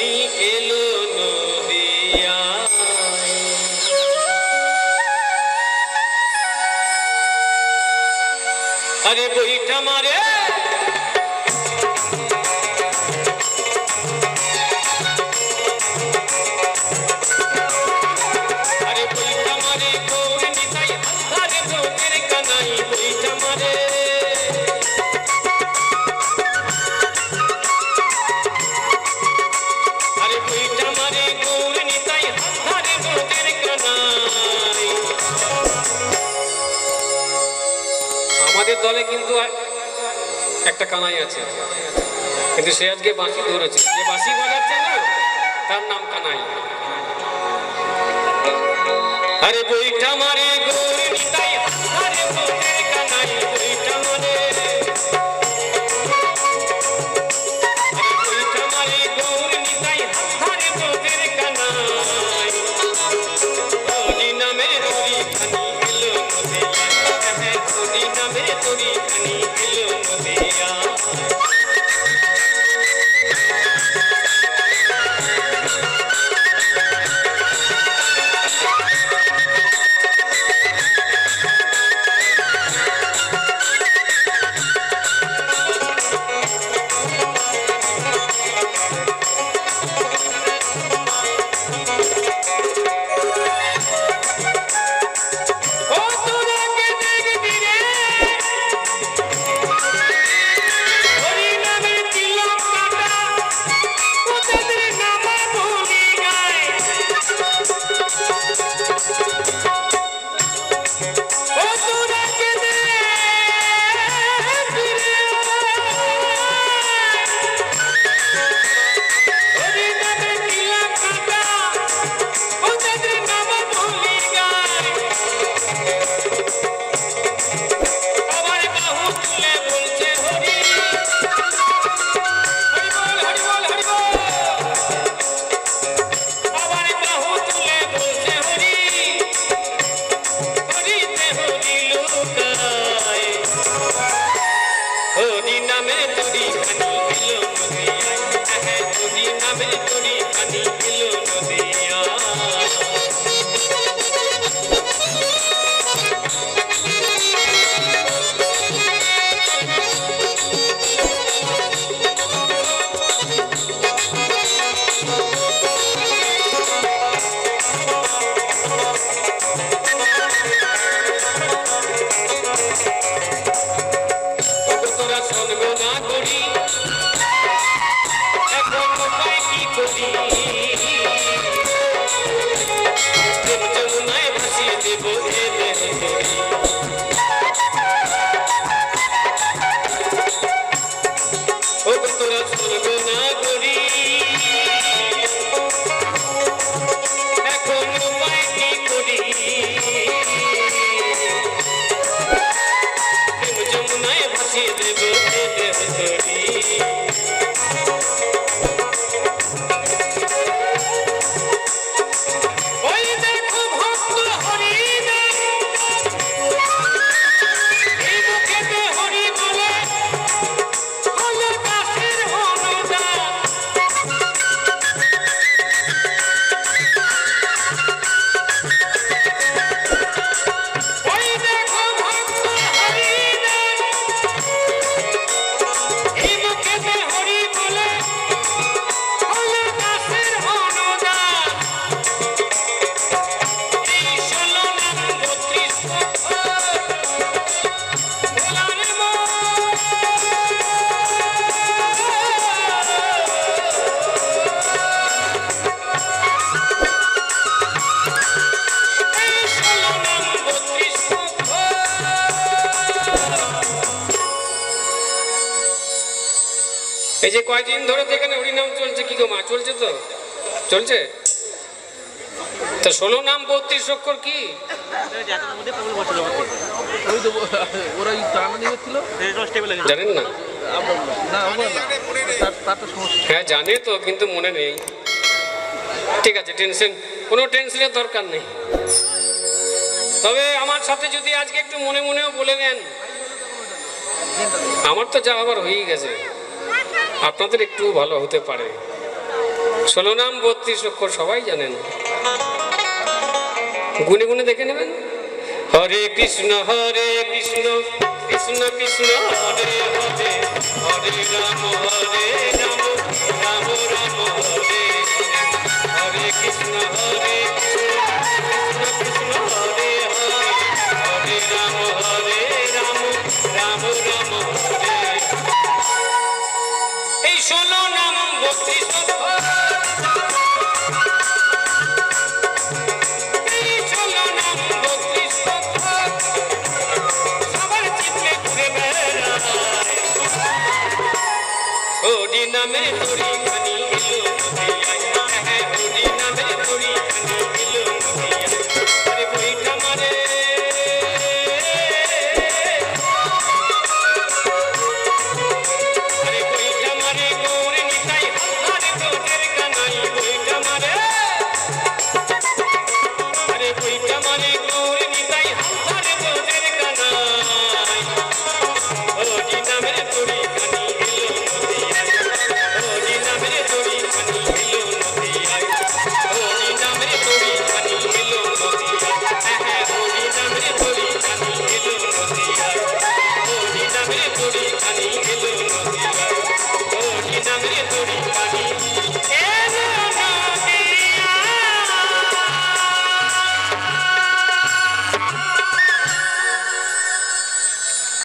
খানি এলো নদিয়ায়। আরে বইটা মারে আমাদের দলে কিন্তু একটা কানাই আছে, কিন্তু সে আজকে বাঁশি ধরেছে, যে বাঁশি বাজাচ্ছে না তার নাম কানাই। আরে বইটা মারে গৌর নিতাই আরে বউয়ের কানাই, বইটা মারে বইটা মারে গৌর নিতাই আরে বউয়ের কানাই। তোরি নামে তোরি খানি এলো নদিয়া, তোরি নামে তোরি খানি এলো নদিয়া। এই যে কয়দিন ধরে তো এখানে হরিনাম চলছে, কি গো মা চলছে তো চলছে তো 16 নাম 32 অক্ষর কি জানেন না? হ্যাঁ জানে তো, কিন্তু মনে নেই। ঠিক আছে, কোনো টেনশনের দরকার নেই। তবে আমার সাথে যদি আজকে একটু মনে মনেও বলে নেন, আমার তো যা আবার হয়েই গেছে, আপনাদের একটু ভালো হতে পারে। ষোলো নাম 32 অক্ষর সবাই জানেন, গুনে গুনে দেখে নেবেন। হরে কৃষ্ণ কৃষ্ণ কৃষ্ণ হরে হরে, হরে রাম রাম রাম হরে হরে। হরে কৃষ্ণ কৃষ্ণ হরে হরে, হরে রাম রাম রাম হরে। এই 16 নাম 32 অক্ষর, এই 16 নাম 32 অক্ষর সবার চিত্তে ঘুরে বেড়ায়। হরি নামে হরি খানি এলো নদিয়ায়, হরি নামে